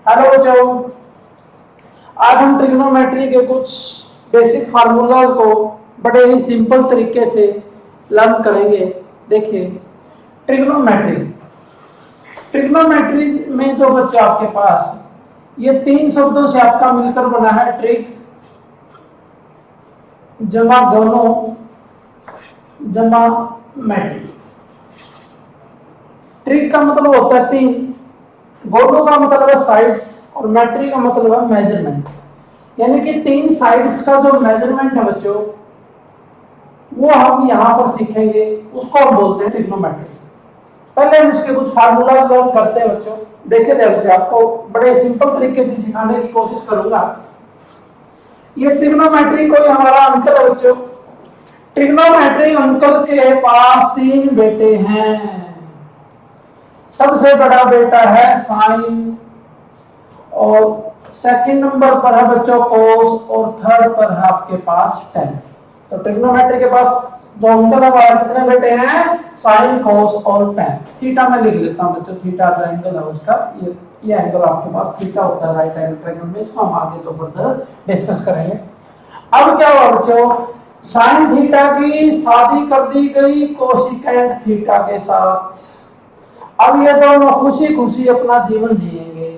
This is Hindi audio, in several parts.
हेलो बच्चों, आज हम ट्रिग्नोमेट्री के कुछ बेसिक फार्मूला को बड़े ही सिंपल तरीके से लर्न करेंगे। देखिए, ट्रिग्नोमेट्री ट्रिग्नोमेट्री में जो बच्चे आपके पास ये तीन शब्दों से आपका मिलकर बना है ट्रिग जमा दोनों जमा मैट्री। ट्रिग का मतलब होता है तीन, गोलों का मतलब है साइड्स और मैट्री का मतलब है मेजरमेंट। यानी कि तीन साइड्स का जो मेजरमेंट है बच्चों वो हम यहां पर सीखेंगे, उसको हम बोलते हैं ट्रिग्नोमेट्री। पहले हम इसके कुछ फार्मूला लर्न करते हैं बच्चों। देखिए ध्यान से, आपको बड़े सिंपल तरीके से सिखाने की कोशिश करूंगा। ये ट्रिग्नोमेट्री कोई हमारा अंकल है बच्चों। ट्रिग्नोमेट्री अंकल के पास तीन बेटे हैं। सबसे बड़ा बेटा है साइन, और सेकंड नंबर पर है बच्चों कोस, और थर्ड पर है आपके पास टेन। तो ट्रिग्नोमेट्री के पास जो अंकल है कितने बेटे हैं? साइन, कोस और टेन। थीटा में लिख लेता हूं बच्चों, थीटा जो एंगल है उसका ये एंगल आपके पास थीटा होता है राइट एंगल ट्रायंगल में। इसको हम आगे तो फर्दर डिस्कस करेंगे। अब क्या हुआ बच्चों, साइन थीटा की शादी कर दी गई कोसिकेंट थीटा के साथ। अब ये दोनों खुशी खुशी अपना जीवन जिएंगे।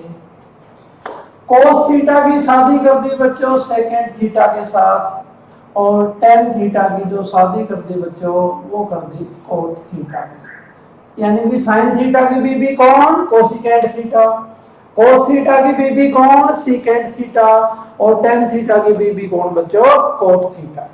कोस थीटा की शादी कर दी बच्चों सेकेंड थीटा के साथ, और टेन थीटा की जो शादी कर दी बच्चों वो कर दी कोट थीटा के। यानी कि साइन थीटा की बीबी कौन? Cosecant theta. कोस थीटा की बीबी कौन? Secant theta. और टेन थीटा की बीबी कौन बच्चों? Cot theta.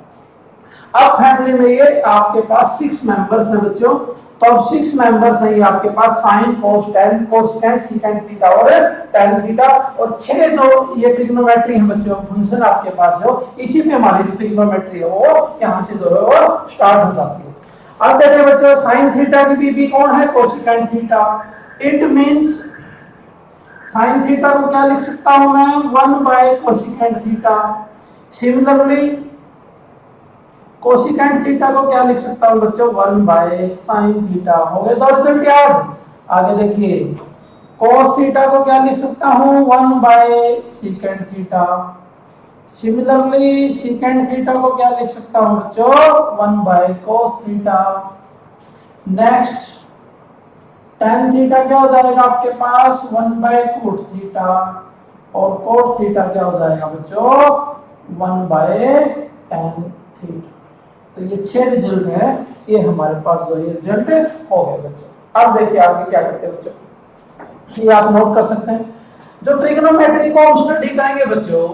अब फैमिली में ये आपके पास 6 मेंबर्स हैं बच्चों। तो अब 6 मेंबर्स हैं ये आपके पास, साइन, कोस, टेन, कोसेकेंट, सीकेंट थीटा और टेन थीटा। और 6 जो ये ट्रिग्नोमेट्री है बच्चों, फंक्शन आपके पास है, इसी पे हमारी ट्रिग्नोमेट्री है वो यहां से जो है वो स्टार्ट हो जाती है। अब देखिए बच्चों, साइन थीटा की बीबी कौन है? Cosecant theta. It means sine theta को क्या लिख सकता हूं मैं? 1 / cosecant theta. Similarly cosecant theta को क्या लिख सकता हूं बच्चों? 1 / साइन थीटा। हो गए दो रिजल्ट याद। आगे देखिए, कोस थीटा को क्या लिख सकता हूं? 1 / secant theta. Similarly secant theta को क्या लिख सकता हूं बच्चों? 1 / cos theta. Next ten theta क्या हो जाएगा आपके पास? 1 / कोट थीटा। और कोट थीटा क्या हो जाएगा बच्चों? 1 / टेन थीटा। तो ये 6 रिजल्ट है, ये हमारे पास जो ये रिजल्ट हो गए बच्चों। अब देखिए आगे क्या करते हैं बच्चों, ये आप नोट कर सकते हैं। जो ट्रिग्नोमेट्री को हम स्टडी करेंगे बच्चों,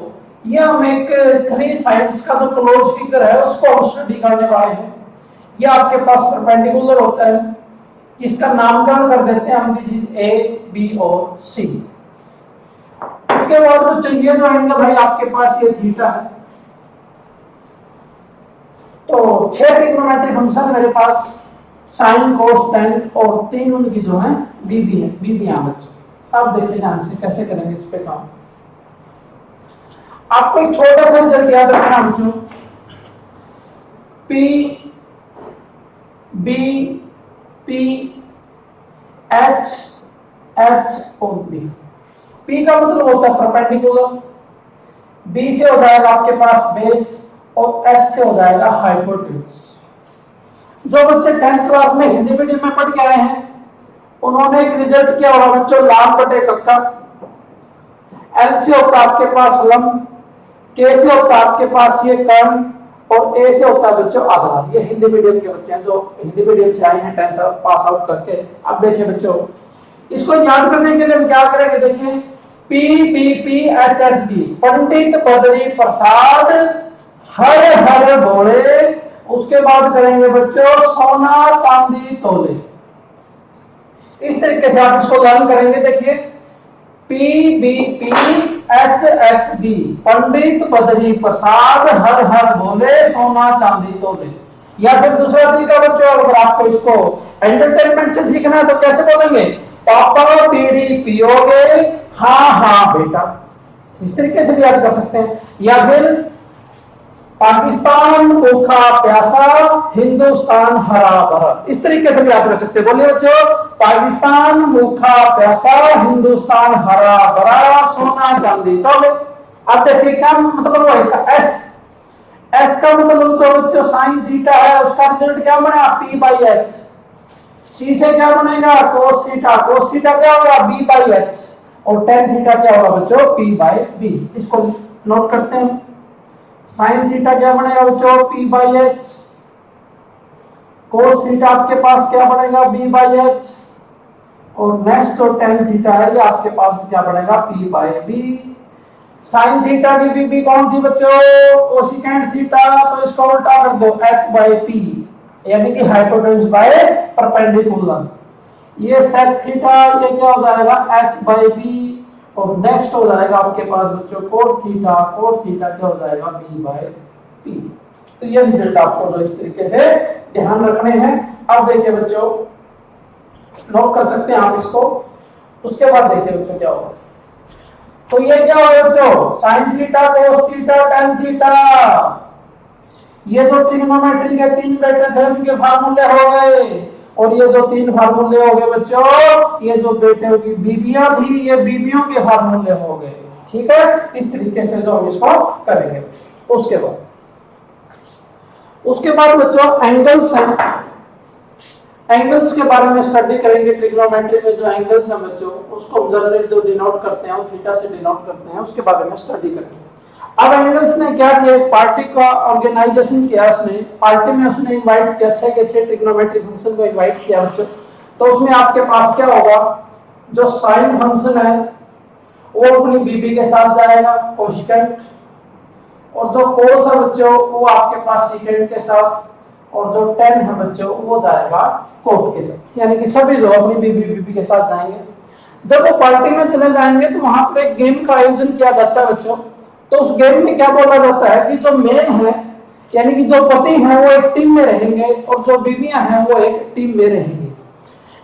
ये हम एक 3 साइड्स का जो क्लोज फिगर है उसको हम स्टडी करने वाले हैं। ये आपके पास परपेंडिकुलर होता है, इसका नामकरण कर देते हैं हम, दिस इज ए, बी और सी। इसके बाद बच्चों ये जो एंगल है आपके पास ये थीटा है। तो 6 ट्रिग्नोमेट्री फंक्शन मेरे पास, साइन, कोस, टेन और 3 उनकी जो है बीबी है, बीबी यहां बच्चों। अब देखिए ध्यान से कैसे करेंगे इस पे काम। आपको एक छोटा सा रिजल्ट याद रखना बच्चों, P B P H H और बी। पी का मतलब होता है परपेंडिकुलर, बी से हो जाएगा आपके पास बेस, और एच से हो जाएगा हाइपोटेन्यूज। जो बच्चे 10th क्लास में हिंदी मीडियम में पढ़ के आए हैं उन्होंने एक रिजल्ट किया होगा बच्चों, लाल बटे कक्का। एल से होता है आपके पास लंब, के से होता है आपके पास ये कर्ण, और ए से होता है बच्चों आधार। ये हिंदी मीडियम के बच्चे हैं जो हिंदी मीडियम से आए हैं 10th पास आउट करके। अब देखिए बच्चों, इसको याद करने के लिए हम क्या करेंगे? देखिए, P B P H H B, Pandit Badri Prasad हर हर बोले। उसके बाद करेंगे बच्चों सोना चांदी तोले। इस तरीके से आप इसको लर्न करेंगे। देखिए, P B P H H B, Pandit Badri Prasad हर हर बोले, सोना चांदी तोले। या फिर दूसरा तरीका बच्चों, अगर आपको इसको एंटरटेनमेंट से सीखना है तो कैसे बोलेंगे? पापा बीड़ी पियोगे? हाँ हाँ बेटा। इस तरीके से भी याद कर सकते हैं। या फिर पाकिस्तान भूखा प्यासा, हिंदुस्तान हरा भरा। इस तरीके से भी याद रख सकते हैं। बोलिए बच्चों, पाकिस्तान भूखा प्यासा, हिंदुस्तान हरा भरा, सोना चांदी। तो अब देखिए क्या मतलब हुआ इसका। एस एस का मतलब जो बच्चों साइन थीटा है, उसका रिजल्ट क्या बना, पी बाई एच। सी से क्या बनेगा, कोस थीटा। कोस थीटा क्या होगा, बी बाई एच। और टेन थीटा क्या होगा बच्चों, पी बाई बी। इसको नोट करते हैं। साइन थीटा क्या बनेगा बच्चों, P by H. Cos theta आपके पास क्या बनेगा, बी बाई एच। और नेक्स्ट जो टेन थीटा है ये आपके पास क्या बनेगा, P by B. Sine theta की बीबी कौन थी बच्चों, कोसिकेंट थीटा। तो इसको उल्टा कर दो, एच बाई पी, यानी कि हाइपोटेन्यूज बाय परपेंडिकुलर। ये सेक थीटा ये क्या हो जाएगा, एच बाई बी। और नेक्स्ट हो जाएगा आपके पास बच्चों कोट थीटा। कोट थीटा क्या हो जाएगा, बी बाई पी। तो ये रिजल्ट आपको जो इस तरीके से ध्यान रखने हैं। अब देखिए बच्चों, नोट कर सकते हैं आप इसको। उसके बाद देखिए बच्चों क्या होगा। तो ये क्या होगा बच्चों, sine theta, cos theta, tan theta. ये जो ट्रिग्नोमेट्री के तीन बेटे थे उनके फार्मूले हो गए। और ये जो तीन फार्मूले हो गए बच्चों, ये जो बेटे की बीबियां थी, ये बीबियों के फार्मूले हो गए। ठीक है, इस तरीके से जो हम इसको करेंगे। उसके बाद बच्चों एंगल्स हैं। एंगल्स के बारे में स्टडी करेंगे। ट्रिग्नोमेट्री में जो एंगल्स हैं बच्चों, उसको जनरली जो डिनोट करते हैं वो थीटा से डिनोट करते हैं, उसके बारे में स्टडी करेंगे। अब एंगल्स ने क्या किया, एक पार्टी का ऑर्गेनाइजेशन किया उसने। पार्टी में उसने इनवाइट किया 6 के 6 ट्रिग्नोमेट्री फंक्शन को इनवाइट किया बच्चों। तो उसमें आपके पास क्या होगा, जो साइन फंक्शन है वो अपनी बीबी के साथ जाएगा, कोशिकेंट। और जो कोस है बच्चों वो आपके पास सीकेंट के साथ। और जो टेन है बच्चों वो जाएगा कोट के साथ, यानी कि सभी जो अपनी बीबी के साथ जाएंगे। जब वो पार्टी में चले जाएंगे तो वहां पर एक गेम का आयोजन किया जाता है बच्चों। तो उस गेम में क्या बोला जाता है कि जो मेन है, यानी कि जो पति हैं वो एक टीम में रहेंगे और जो बीवियां हैं वो एक टीम में रहेंगी।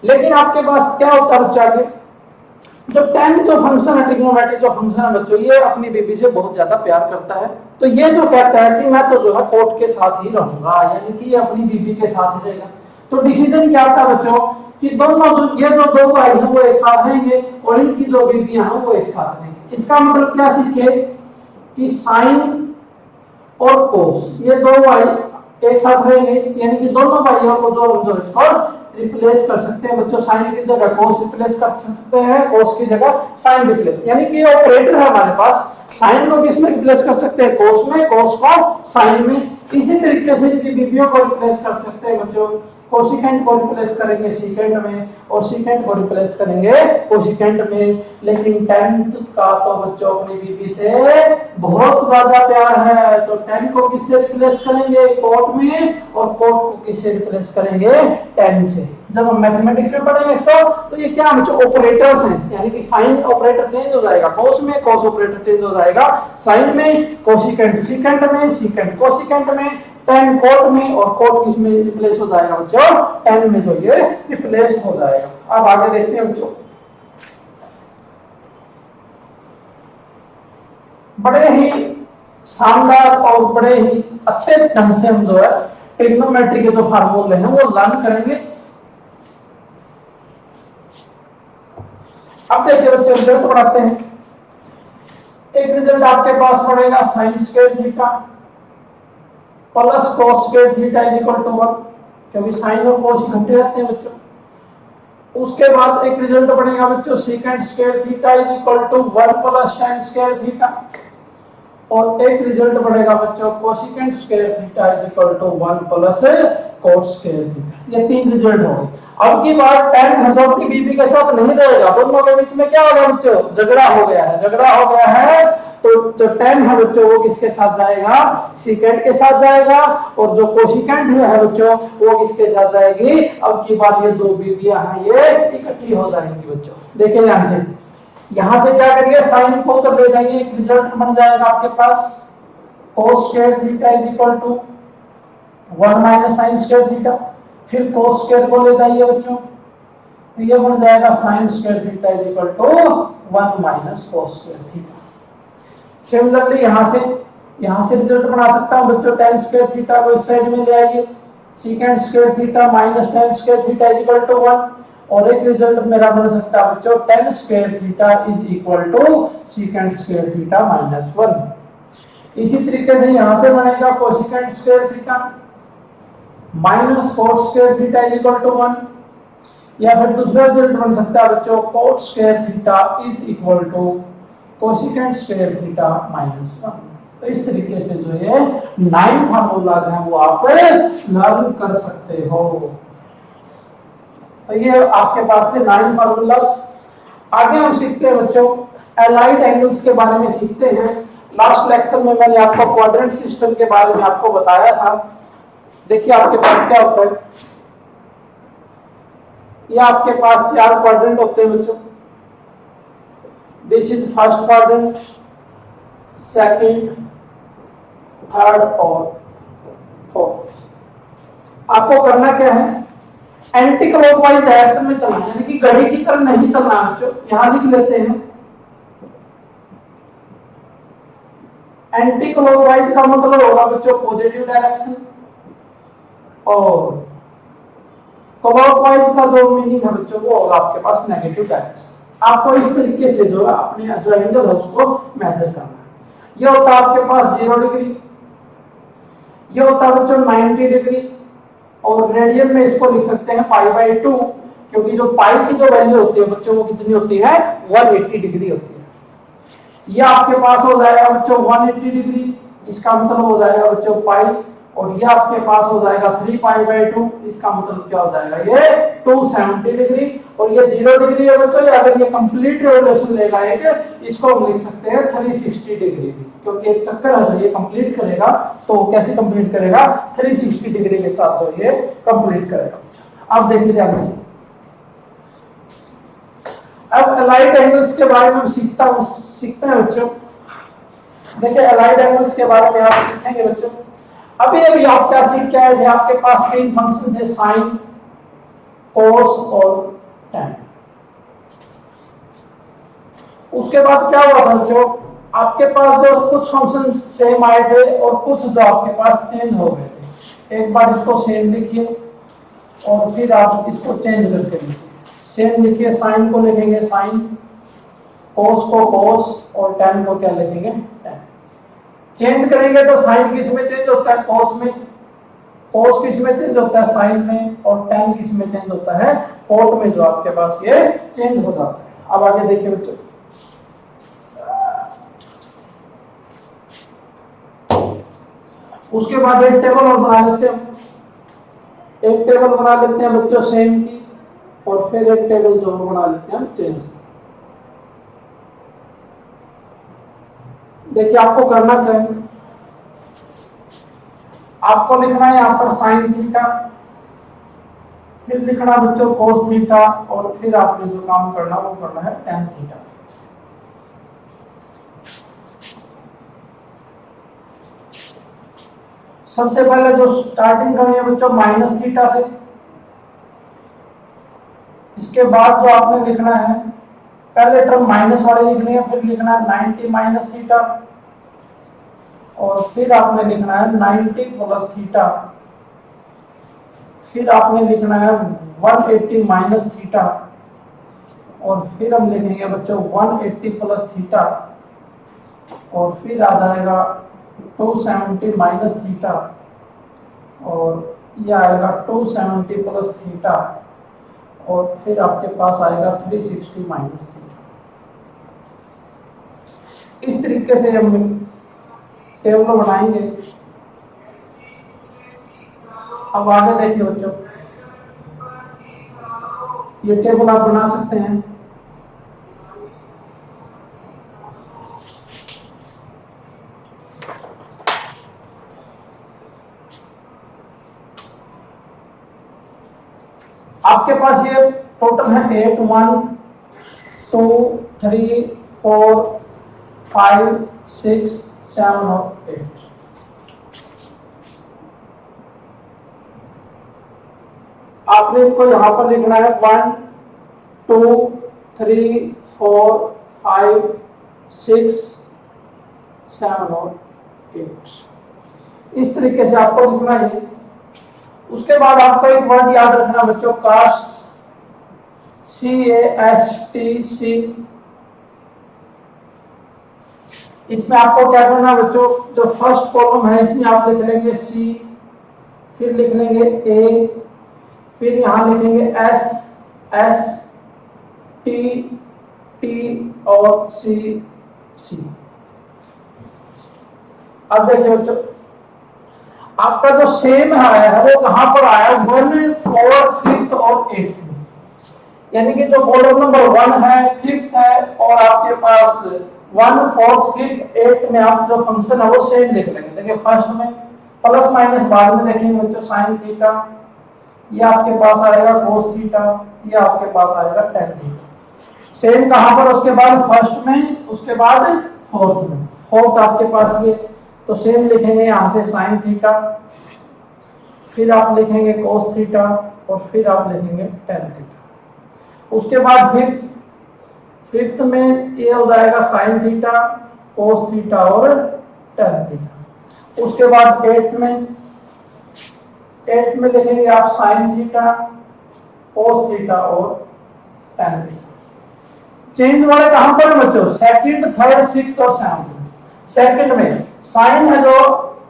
लेकिन आपके पास क्या होता है बच्चा, जो टेन जो फंक्शन है, ट्रिग्नोमेट्री जो फंक्शन है बच्चों, ये अपनी बीबी से बहुत ज्यादा प्यार करता है। तो ये जो कहता है कि मैं तो जो है कोर्ट के साथ ही रहूंगा, यानी कि ये अपनी बीबी के साथ ही रहेगा। तो डिसीजन क्या था बच्चों कि दोनों जो ये जो दो भाई हैं वो एक साथ रहेंगे और इनकी जो बीबियां हैं वो एक साथ रहेंगी। इसका मतलब क्या सीखे कि साइन और कोस ये दो भाई एक साथ रहेंगे, यानी कि दोनों भाइयों को जो इसको रिप्लेस कर सकते हैं बच्चों। साइन की जगह कोस रिप्लेस कर सकते हैं, कोस की जगह साइन रिप्लेस, यानी कि ये ऑपरेटर है हमारे पास। साइन को किसमें रिप्लेस कर सकते हैं, कोस में, कोस को साइन में। इसी तरीके से इनकी बीबियों को रिप्लेस कर सकते हैं बच्चों। कोसिकेंट को रिप्लेस करेंगे सीकेंट में और सीकेंट को रिप्लेस करेंगे कोसिकेंट में। लेकिन टेन का तो बच्चों अपनी बीबी से बहुत ज्यादा प्यार है, तो टेन को किससे रिप्लेस करेंगे, कोट में। और कोट को किससे रिप्लेस करेंगे, टेन से। जब हम मैथमेटिक्स में पढ़ेंगे इसको तो ये क्या बच्चों ऑपरेटर्स हैं, यानी कि साइन ऑपरेटर चेंज हो जाएगा कोस में, कोस ऑपरेटर चेंज हो जाएगा साइन में, कोसिकेंट सीकेंट में, सीकेंट कोसिकेंट में, टेन कोट में और कोट किसमें रिप्लेस हो जाएगा बच्चों, टेन में जो ये रिप्लेस हो जाएगा। अब आगे देखते हैं बच्चों। बड़े ही शानदार और बड़े ही अच्छे ढंग से हम जो है ट्रिग्नोमेट्री के जो फार्मूले हैं वो लर्न करेंगे। अब देखिए बच्चे रिजल्ट पढ़ाते हैं। एक रिजल्ट आपके पास पड़ेगा sine square theta plus cos square theta is equal to 1, क्योंकि साइन और कोस इकट्ठे रहते हैं बच्चों। उसके बाद एक रिजल्ट पड़ेगा बच्चों secant square theta is equal to 1 प्लस tan स्क्वायर थीटा। और एक रिजल्ट पड़ेगा बच्चों cosecant square theta is equal to 1 प्लस cos स्क्वायर थीटा। ये तीन रिजल्ट हो गए। अब की बार tan हजों की बीबी के साथ नहीं रहेगा, दोनों के बीच में क्या हो गया बच्चों, झगड़ा हो गया है। झगड़ा हो गया है तो जो tan है बच्चों वो किसके साथ जाएगा, सीकेंट के साथ जाएगा। और जो कोसिकेंट है बच्चों वो किसके साथ जाएगी। अब की बार ये दो बीबियां हैं ये इकट्ठी हो जाएंगी बच्चों। देखिए यहां से क्या करेंगे, साइन को तो ले जाएंगे, एक रिजल्ट बन जाएगा आपके पास cos square theta is equal to 1 minus sin square theta. फिर cos स्क्वायर को ले जाइए बच्चों, तो ये बन जाएगा sin square theta is equal to 1 minus cos square theta. Similarly यहां से यहां से रिजल्ट बना सकता हूं बच्चों, tan स्क्वायर थीटा को इस साइड में ले आइए, secant square theta minus tan square theta is equal to 1, और एक रिजल्ट मेरा बन सकता है बच्चों tan square theta is equal to secant square theta minus 1। इसी तरीके से यहां से बनेगा cosecant square theta minus cot square theta is equal to 1, या फिर दूसरा रिजल्ट बन सकता है बच्चों cot square theta is equal to cosecant square theta minus 1। तो इस तरीके से जो है 9 फार्मूलाज हैं वो आप लर्न कर सकते हो। तो ये आपके पास थे 9 फार्मूलाज। आगे हम सीखते हैं बच्चों एलाइड एंगल्स के बारे में सीखते हैं। लास्ट लेक्चर में मैंने आपको क्वाड्रेंट सिस्टम के बारे में आपको बताया था। देखिए आपके पास क्या होता है, ये आपके पास 4 क्वाड्रेंट होते हैं बच्चों। This is first quadrant, second, third और फोर्थ। आपको करना क्या है, एंटी क्लॉकवाइज डायरेक्शन में चलना है, यानी कि घड़ी की तरह नहीं चलना है बच्चों। यहां लिख लेते हैं एंटी क्लॉकवाइज का मतलब होगा बच्चों पॉजिटिव डायरेक्शन, और क्लॉकवाइज का जो मीनिंग है बच्चों वो होगा आपके पास नेगेटिव डायरेक्शन। आपको इस तरीके से जो है अपने जो एंगल है उसको मेजर करना है। ये होता है आपके पास 0 डिग्री, ये होता है बच्चों 90 डिग्री, और रेडियन में इसको लिख सकते हैं π/2, क्योंकि जो पाई की जो वैल्यू होती है बच्चों वो कितनी होती है 180 डिग्री होती है। ये आपके पास हो जाएगा बच्चों 180 डिग्री, इसका मतलब हो जाएगा बच्चों पाई, और ये आपके पास हो जाएगा 3π/2, इसका मतलब क्या हो जाएगा ये 270 डिग्री, और ये 0 डिग्री है बच्चों। अगर ये कंप्लीट रेवोल्यूशन लेगा एक, इसको हम लिख सकते हैं 360 डिग्री भी, क्योंकि एक चक्कर है ये कंप्लीट करेगा। तो कैसे कंप्लीट करेगा, 360 डिग्री के साथ जो ये कंप्लीट करेगा। अब देखिए ध्यान से, अब एलाइड एंगल्स के बारे में हम सीखते हैं बच्चों। देखिए एलाइड एंगल्स के बारे में आप सीखेंगे बच्चों। अभी आप क्या सीख के आए थे, आपके पास 3 फंक्शन थे, साइन, कोस और टैन। उसके बाद क्या हुआ था बच्चों, आपके पास जो कुछ फंक्शन सेम आए थे और कुछ जो आपके पास चेंज हो गए थे। एक बार इसको सेम लिखिए और फिर आप इसको चेंज करके लिखिए। सेम लिखिए, साइन को लिखेंगे साइन, कोस को कोस, और टैन को क्या लिखेंगे टैन। चेंज करेंगे तो साइन किस में चेंज होता है, कोस में, कोस किस में चेंज होता है साइन में, और टैन किस में चेंज होता है कोट में, जो आपके पास ये चेंज हो जाता है। अब आगे देखिए बच्चों, उसके बाद एक टेबल और बना लेते हैं, एक टेबल बना लेते हैं बच्चों सेम की, और फिर एक टेबल जो बना लेते हैं चेंज। देखिए आपको करना क्या है, आपको लिखना है यहाँ पर साइन थीटा, फिर लिखना बच्चों कोस थीटा, और फिर आपने जो काम करना वो करना है टैन थीटा। सबसे पहले जो स्टार्टिंग करनी है बच्चों माइनस थीटा से, इसके बाद जो आपने लिखना है, पहले टर्म माइनस वाले लिखने हैं, फिर लिखना है 90 माइनस थीटा, और फिर आपने लिखना है 90 प्लस थीटा, फिर आपने लिखना है 180 माइनस थीटा, और फिर हम लिखेंगे बच्चों 180 प्लस थीटा, और फिर आ जाएगा 270 माइनस थीटा, और ये आएगा 270 प्लस थीटा, और फिर आपके पास आएगा 360 माइनस थीटा। इस तरीके से हम टेबल बनाएंगे। अब आगे देखिए बच्चों, ये टेबल आप बना सकते हैं। आपके पास ये टोटल है 8 1 2 3 4 5 6 7 और 8। आपने इनको यहां पर लिखना है 1 2 3 4 5 6 7 और 8। इस तरीके से आपको लिखना है। उसके बाद आपको एक वर्ड याद रखना बच्चों, कास्ट, CASTC। इसमें आपको क्या करना बच्चों, जो फर्स्ट कॉलम है इसमें आप लिख लेंगे C, फिर लिख लेंगे A, फिर यहां लिखेंगे S T और C। अब देखिए बच्चों, आपका जो सेम है वो कहां पर आया, 1, 4, 5 और 8 में। यानी कि जो कॉलम नंबर 1 है, 5th है और आपके पास 1, 4, 5, 8 में आप जो फंक्शन है वो सेम लिख लेंगे। देखिए फर्स्ट में प्लस माइनस बाद में देखेंगे बच्चों, साइन थीटा, ये आपके पास आएगा कोस थीटा, ये आपके पास आएगा टेन थीटा। सेम कहां पर, उसके बाद फर्स्ट में, उसके बाद फोर्थ में। फोर्थ आपके पास ये, तो सेम लिखेंगे यहां से साइन थीटा, फिर आप लिखेंगे कोस थीटा और फिर आप लिखेंगे टेन थीटा। उसके बाद फिफ्थ में ये हो जाएगा साइन थीटा, कोस थीटा और टेन थीटा। उसके बाद एट्थ में लिखेंगे आप साइन थीटा, कोस थीटा और टेन थीटा। चेंज वाले कहां पर बच्चों, सेकंड, थर्ड, सिक्स्थ और सेवंथ। सेकंड में साइन है जो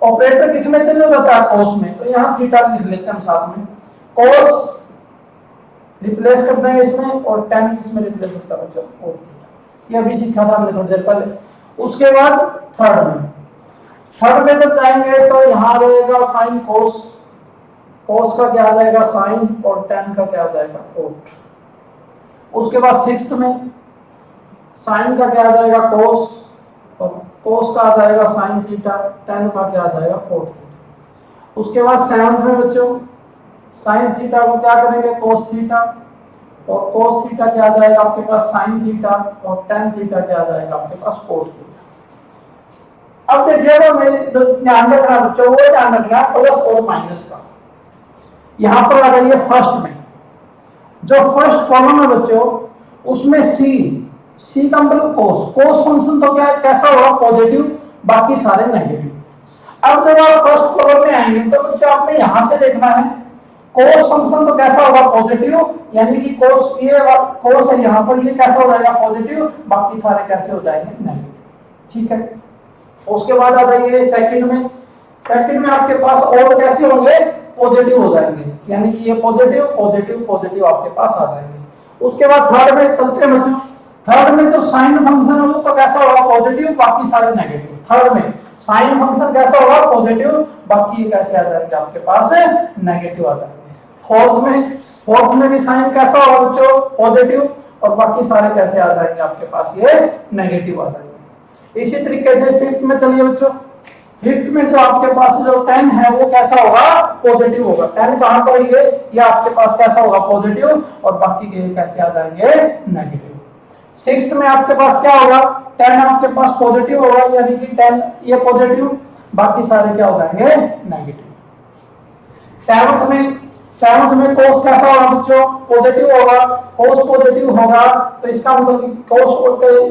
ऑपरेटर किस में चेंज हो जाता है, कोस में, तो यहां थीटा लिख लेते हैं हम साथ में। कोस रिप्लेस कर देंगे इसमें और टेन किस में रिप्लेस होता है बच्चों, ये अभी सीखा था हमने थोड़ी देर पहले। उसके बाद थर्ड में जब जाएंगे तो यहां रहेगा साइन कोस, कोस का क्या आ जाएगा साइन और टेन का क्या आ जाएगा कोट। उसके बाद सिक्स्थ में साइन का क्या आ जाएगा कोस और कोस का आ जाएगा साइन थीटा, टेन का क्या आ जाएगा कोट थीटा। उसके बाद सेवंथ में बच्चों साइन थीटा को क्या करेंगे कोस थीटा और कोस थीटा क्या आ जाएगा आपके पास साइन थीटा और टेन थीटा क्या आ जाएगा आपके पास कोस थीटा। अब देखिएगा मैं जो ध्यान रखना बच्चों, वो ध्यान रखना प्लस और माइनस का। यहां पर आ जाइए फर्स्ट में, जो फर्स्ट कॉलम है बच्चों उसमें सी का मतलब कोस फंक्शन तो क्या कैसा होगा पॉजिटिव, बाकी सारे नेगेटिव। अब जब आप फर्स्ट कॉलम में आएंगे तो बच्चों आपने यहां से देखना है कोस फंक्शन तो कैसा होगा पॉजिटिव, यानी कि कोस ये कोस है यहां पर, ये कैसा हो जाएगा पॉजिटिव, बाकी सारे कैसे हो जाएंगे नेगेटिव। ठीक है। उसके बाद आ जाइए सेकंड में आपके पास और कैसे होंगे पॉजिटिव हो जाएंगे, यानी कि ये पॉजिटिव पॉजिटिव पॉजिटिव आपके पास आ जाएंगे। उसके बाद थर्ड में चलते हैं बच्चों, थर्ड में जो साइन फंक्शन है वो तो कैसा होगा पॉजिटिव, बाकी सारे नेगेटिव। थर्ड में साइन फंक्शन कैसा होगा पॉजिटिव, बाकी ये कैसे आ जाएंगे आपके पास नेगेटिव आ जाएंगे। फोर्थ में भी साइन कैसा होगा बच्चों पॉजिटिव और बाकी सारे कैसे आ जाएंगे आपके पास ये नेगेटिव आ जाएंगे। इसी तरीके से फिफ्थ में चलिए बच्चों, फिफ्थ में जो आपके पास जो 10 है वो कैसा होगा पॉजिटिव होगा। 10 कहां पर ये आपके पास कैसा होगा पॉजिटिव और बाकी के कैसे आ जाएंगे नेगेटिव। सिक्स्थ में आपके पास क्या होगा 10 आपके पास पॉजिटिव होगा, यानी कि 10 ये पॉजिटिव, बाकी सारे क्या हो जाएंगे नेगेटिव। सेवंथ में कोस कैसा होगा बच्चों पॉजिटिव होगा, कोस पॉजिटिव होगा तो इसका मतलब कोस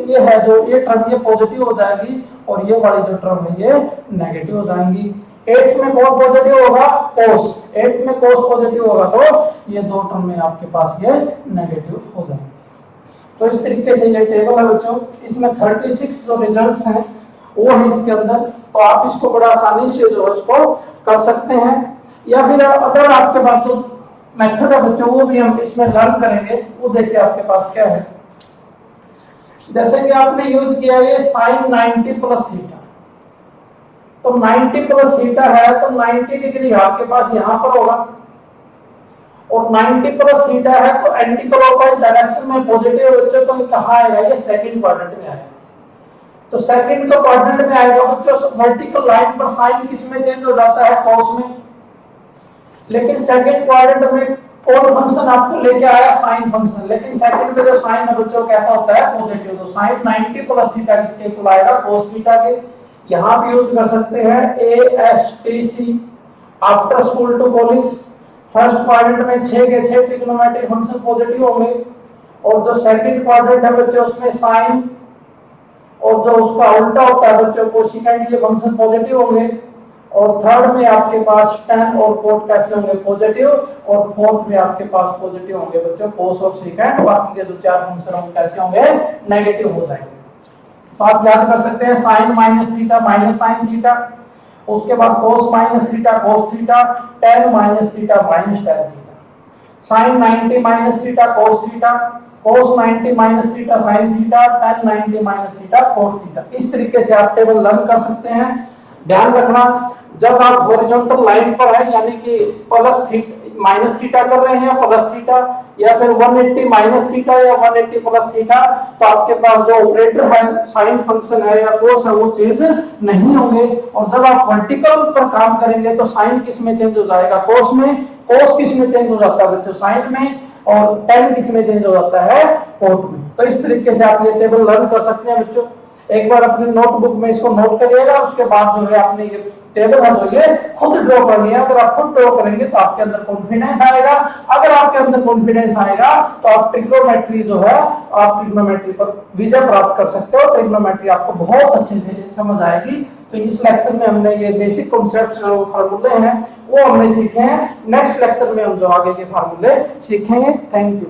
ये है जो ये टर्म ये पॉजिटिव हो जाएगी और ये वाली जो टर्म है ये नेगेटिव हो जाएंगी। एट्थ में कौन पॉजिटिव होगा कोस, एट्थ में कोस पॉजिटिव होगा तो ये दो टर्म में आपके पास ये नेगेटिव हो जाएंगे। तो इस तरीके से ये टेबल है बच्चों, इसमें 36 जो रिजल्ट्स हैं वो है इसके अंदर, तो आप इसको बड़ा आसानी से जो है इसको कर सकते हैं। या फिर अगर आपके पास जो मेथड है बच्चों वो भी हम इसमें लर्न करेंगे। वो देखिए आपके पास क्या है, जैसे कि आपने यूज किया ये साइन 90 प्लस थीटा, तो 90 प्लस थीटा है तो 90 डिग्री आपके पास यहां पर होगा और 90 प्लस थीटा है तो एंटी क्लॉकवाइज डायरेक्शन में पॉजिटिव बच्चों तो कहां आएगा ये सेकंड क्वाड्रेंट में आएगा। तो सेकंड जो क्वाड्रेंट में आएगा बच्चों वर्टिकल लाइन पर साइन किस में चेंज हो जाता है कोस में, लेकिन सेकंड क्वाड्रेंट में कौन फंक्शन आपको लेके आया साइन फंक्शन, लेकिन सेकंड में जो साइन है बच्चों कैसा होता है पॉजिटिव, तो साइन 90 प्लस थीटा किसके इक्वल आएगा कोस थीटा के। यहां भी यूज कर सकते हैं ASTC after school to college. First quadrant में 6 के 6 ट्रिग्नोमेट्रिक फंक्शन पॉजिटिव होंगे और जो सेकंड क्वाड्रेंट है बच्चों उसमें साइन और जो उसका उल्टा होता है बच्चों कोसेकेंट ये फंक्शन पॉजिटिव होंगे, और थर्ड में आपके पास tan और cot कैसे होंगे पॉजिटिव, और फोर्थ में आपके पास पॉजिटिव होंगे बच्चों cos और सेकेंड, बाकी के जो चार फंक्शन होंगे कैसे होंगे नेगेटिव हो जाएंगे। तो आप याद कर सकते हैं sin minus theta minus sin theta, उसके बाद cos minus theta cos theta, tan minus theta minus tan theta, sin 90 minus theta cos theta, cos 90 minus theta sin theta, tan 90 minus theta cos theta. इस तरीके से आप टेबल लर्न कर सकते हैं। ध्यान रखना जब आप हॉरिजॉन्टल लाइन पर है यानी कि प्लस थीटा माइनस थीटा कर रहे हैं या प्लस थीटा, या फिर 180 माइनस थीटा या 180 प्लस थीटा, तो आपके पास जो ऑपरेटर है साइन फंक्शन है या कोस है वो चेंज नहीं होंगे। और जब आप वर्टिकल पर काम करेंगे तो साइन किस में चेंज हो जाएगा कोस में, कोस किस में चेंज हो जाता है बच्चों साइन में, और tan किस में चेंज हो जाता है कोट में। तो इस तरीके से आप ये टेबल लर्न कर सकते हैं बच्चों। एक बार अपनी नोटबुक में इसको नोट करिएगा, उसके बाद जो है आपने ये टेबल है जो ये खुद ड्रॉ करनी है। अगर आप खुद ड्रॉ करेंगे तो आपके अंदर कॉन्फिडेंस आएगा, अगर आपके अंदर कॉन्फिडेंस आएगा तो आप ट्रिग्नोमेट्री जो है आप ट्रिग्नोमेट्री पर विजय प्राप्त कर सकते हो। ट्रिग्नोमेट्री आपको बहुत अच्छे से समझ आएगी। तो इस लेक्चर में हमने ये बेसिक कॉन्सेप्ट्स जो फार्मूले हैं वो हमने सीखे हैं। नेक्स्ट लेक्चर में हम जो आगे के फार्मूले सीखेंगे। Thank you.